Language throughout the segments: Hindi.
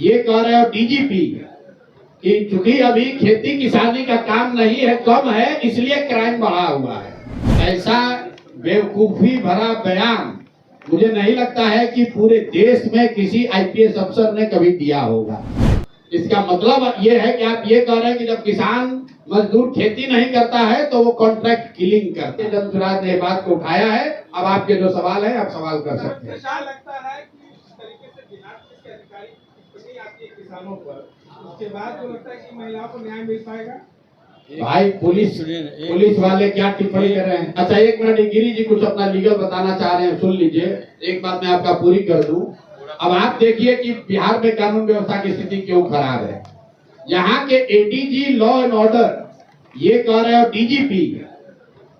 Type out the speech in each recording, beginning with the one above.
ये कह रहे हो डीजीपी कि चूंकि अभी खेती किसानी का काम नहीं है, कम है, इसलिए क्राइम बढ़ा हुआ है। ऐसा बेवकूफी भरा बयान मुझे नहीं लगता है कि पूरे देश में किसी आईपीएस अफसर ने कभी दिया होगा। इसका मतलब ये है कि आप ये कह रहे हैं कि जब किसान मजदूर खेती नहीं करता है तो वो कॉन्ट्रैक्ट किलिंग करते हैं। जन सुराज ने बात को उठाया है। अब आपके जो सवाल है आप सवाल कर सकते हैं। लगता है कि इस तरीके से बिहार के अधिकारी टिप्पणी आती है किसानों पर, उसके बाद तो लगता है कि महिलाओं को न्याय मिल पाएगा। भाई पुलिस वाले क्या टिप्पणी कर रहे हैं? अच्छा एक मिनट, गिरी जी कुछ अपना लीगल बताना चाह रहे हैं, सुन लीजिए। एक बात मैं आपका पूरी कर दूं। अब आप देखिए कि बिहार में कानून व्यवस्था की स्थिति क्यों खराब है। यहाँ के एडीजी लॉ एंड ऑर्डर ये कह रहे हो डीजीपी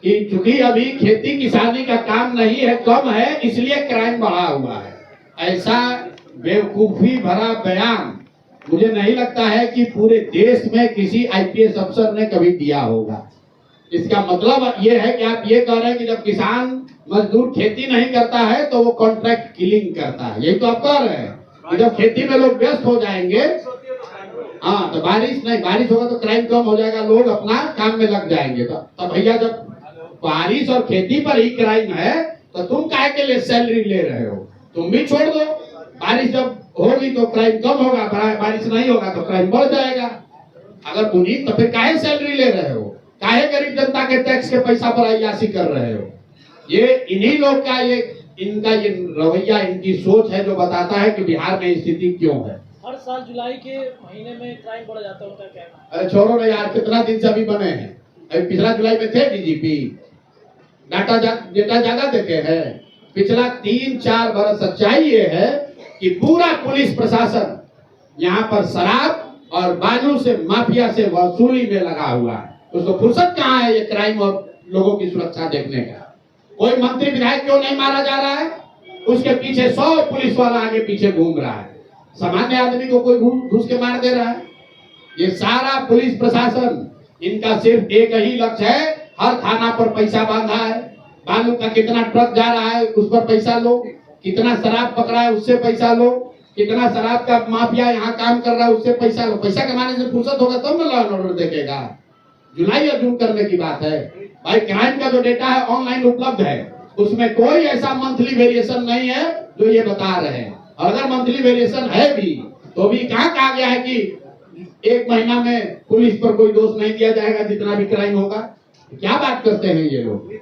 कि चूंकि अभी खेती किसानी का काम नहीं है, कम है, इसलिए क्राइम बढ़ा हुआ है। ऐसा बेवकूफी भरा बयान मुझे नहीं लगता है कि पूरे देश में किसी आईपीएस अफसर ने कभी दिया होगा। इसका मतलब ये है कि आप ये कह रहे हैं कि जब किसान मजदूर खेती नहीं करता है तो वो कॉन्ट्रैक्ट किलिंग करता है। यही तो आप कह रहे हैं कि जब खेती में लोग व्यस्त हो जाएंगे, हाँ, तो बारिश होगा तो क्राइम कम हो जाएगा, लोग अपना काम में लग जाएंगे। तो भैया जब बारिश और खेती पर ही क्राइम है तो तुम काहे के लिए सैलरी ले रहे हो? तुम भी छोड़ दो। बारिश जब होगी तो क्राइम कम होगा, बारिश नहीं होगा तो क्राइम बढ़ जाएगा। अगर उन्हीं तो फिर काहे सैलरी ले रहे हो? काहे गरीब जनता के टैक्स के पैसा पर अय्याशी कर रहे हो? ये इन्हीं लोग का इनका ये रवैया, इनकी सोच है जो बताता है कि बिहार में स्थिति क्यों है। हर साल जुलाई के महीने में क्राइम बढ़ जाता है, उनका कहना है। अरे छोड़ो ना यार, कितना दिन से अभी बने हैं। अभी पिछला जुलाई में थे डीजीपी, डेटा ज्यादा देते हैं। पिछला 3-4 बरस सच्चाई ये है कि पूरा पुलिस प्रशासन यहाँ पर शराब और बालू से माफिया से वसूली में लगा हुआ है। उसको फुर्सत कहाँ है ये क्राइम और लोगों की सुरक्षा देखने का? कोई मंत्री विधायक क्यों नहीं मारा जा रहा है? उसके पीछे 100 पुलिस वाला आगे पीछे घूम रहा है। सामान्य आदमी को कोई घुस के मार दे रहा है? ये सारा पुलिस प्रशासन, इनका सिर्फ एक ही लक्ष्य है, हर थाना पर पैसा बांधा है। बालू का कितना ट्रक जा रहा है उस पर पैसा लो, कितना शराब पकड़ा है उससे पैसा लो, कितना शराब का माफिया यहाँ काम कर रहा है उससे पैसा लो। पैसा कमाने से फुर्सत होगा तब ना लॉ एंड ऑर्डर देखेगा। जुलाई या जून करने की बात है। भाई क्राइम का जो डेटा है ऑनलाइन उपलब्ध है, उसमें कोई ऐसा मंथली वेरिएशन नहीं है जो ये बता रहे हैं। अगर मंथली वेरिएशन है भी तो भी कहाँ कहा गया है कि 1 महीना में पुलिस पर कोई दोष नहीं दिया जाएगा जितना भी क्राइम होगा? क्या बात करते हैं ये लोग?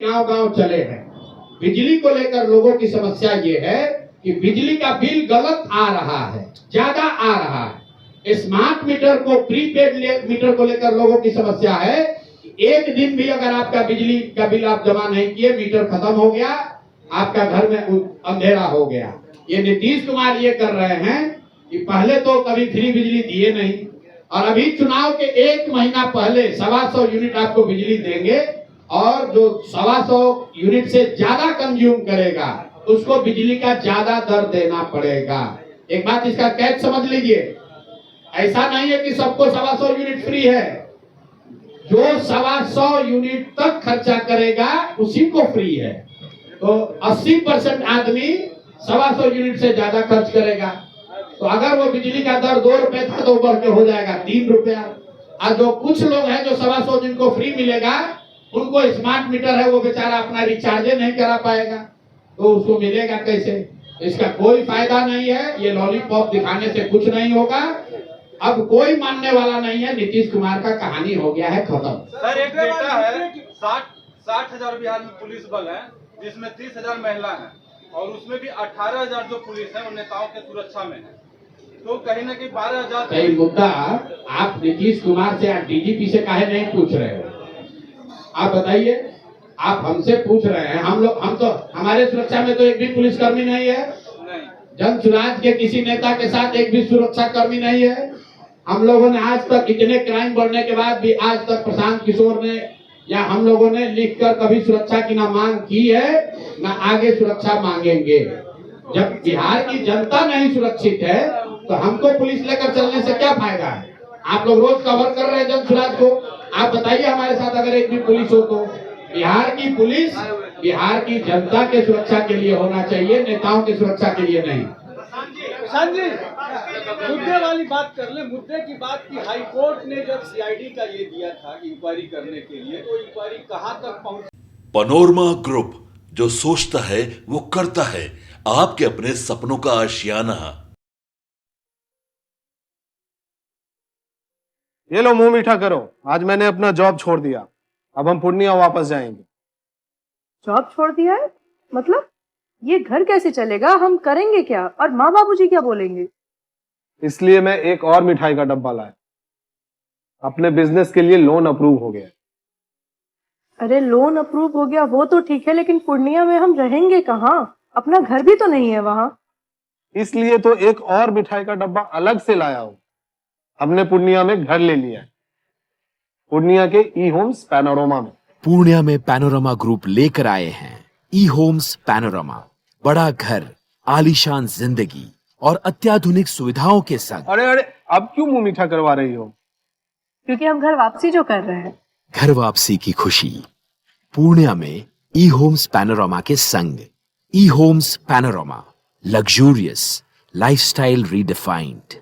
गांव चले हैं। बिजली को लेकर लोगों की समस्या ये है कि बिजली का बिल गलत आ रहा है, ज्यादा आ रहा है। स्मार्ट मीटर को, प्रीपेड मीटर को लेकर लोगों की समस्या है। एक दिन भी अगर आपका बिजली का बिल आप जमा नहीं किए, मीटर खत्म हो गया, आपका घर में अंधेरा हो गया। ये नीतीश कुमार ये कर रहे हैं कि पहले तो कभी फ्री बिजली दिए नहीं, और अभी चुनाव के 1 महीना पहले 125 यूनिट आपको बिजली देंगे, और जो 125 यूनिट से ज्यादा कंज्यूम करेगा उसको बिजली का ज्यादा दर देना पड़ेगा। एक बात इसका कैच समझ लीजिए, ऐसा नहीं है कि सबको 125 यूनिट फ्री है। जो 125 यूनिट तक खर्चा करेगा उसी को फ्री है। तो 80% आदमी 125 यूनिट से ज्यादा खर्च करेगा, तो अगर वो बिजली का दर 2 रुपए था तो बढ़ के हो जाएगा 3 रुपया। और जो कुछ लोग हैं जो 125 जिनको फ्री मिलेगा, उनको स्मार्ट मीटर है, वो बेचारा अपना रिचार्ज नहीं करा पाएगा, तो उसको मिलेगा कैसे? इसका कोई फायदा नहीं है। ये लॉलीपॉप दिखाने से कुछ नहीं होगा। अब कोई मानने वाला नहीं है। नीतीश कुमार का कहानी हो गया है खत्म। सर एक डेटा है 60,000 बिहार में पुलिस बल है, जिसमें 30,000 महिला है, और उसमें भी 18,000 जो पुलिस है वो नेताओं के सुरक्षा में है। तो कहीं ना कहीं 12,000। कई मुद्दा आप नीतीश कुमार से या डीजीपी से काहे नहीं पूछ रहे हो? आप बताइए। आप हमसे पूछ रहे हैं। हम तो हमारे सुरक्षा में तो एक भी पुलिसकर्मी नहीं है। जन सुराज के किसी नेता के साथ एक भी सुरक्षा कर्मी नहीं है। हम लोगों ने आज तक, इतने क्राइम बढ़ने के बाद भी आज तक प्रशांत किशोर ने या हम लोगों ने लिखकर कभी सुरक्षा की ना मांग की है, ना आगे सुरक्षा मांगेंगे। जब बिहार की जनता नहीं सुरक्षित है तो हमको पुलिस लेकर चलने से क्या फायदा है? आप लोग रोज कवर कर रहे हैं जन सुराज को। आप बताइए हमारे साथ अगर एक भी पुलिस हो तो। बिहार की पुलिस बिहार की जनता के सुरक्षा के लिए होना चाहिए, नेताओं की सुरक्षा के लिए नहीं। शान जी, मुद्दे वाली बात कर ले। मुद्दे की बात की हाई कोर्ट ने जब सीआईडी का ये दिया था इंक्वायरी करने के लिए, तो इंक्वायरी कहां तक पहुंची? पनोरमा ग्रुप, जो सोचता है वो करता है। आपके अपने सपनों का आशियाना। ये लो, मुंह मीठा करो। आज मैंने अपना जॉब छोड़ दिया। अब हम पूर्णिया वापस जाएंगे। जॉब छोड़ दिया है? मतलब ये घर कैसे चलेगा? हम करेंगे क्या? और माँ बाबूजी क्या बोलेंगे? इसलिए मैं एक और मिठाई का डब्बा लाया। अपने बिजनेस के लिए लोन अप्रूव हो गया। अरे लोन अप्रूव हो गया वो तो ठीक है, लेकिन पूर्णिया में हम रहेंगे कहाँ? अपना घर भी तो नहीं है वहाँ। इसलिए तो एक और मिठाई का डब्बा अलग से लाया हूँ। हमने पूर्णिया में घर ले लिया है, पूर्णिया के ई होम्स पैनोरमा में। पूर्णिया में पैनोरमा ग्रुप लेकर आए हैं ई होम्स पैनोरमा। बड़ा घर, आलीशान जिंदगी और अत्याधुनिक सुविधाओं के संग। अरे अरे, अब क्यों मुंह मीठा करवा रही हो? क्योंकि हम घर वापसी जो कर रहे हैं। घर वापसी की खुशी पूर्णिया में ई होम्स पैनोरमा के संग। E homes panorama, luxurious lifestyle redefined.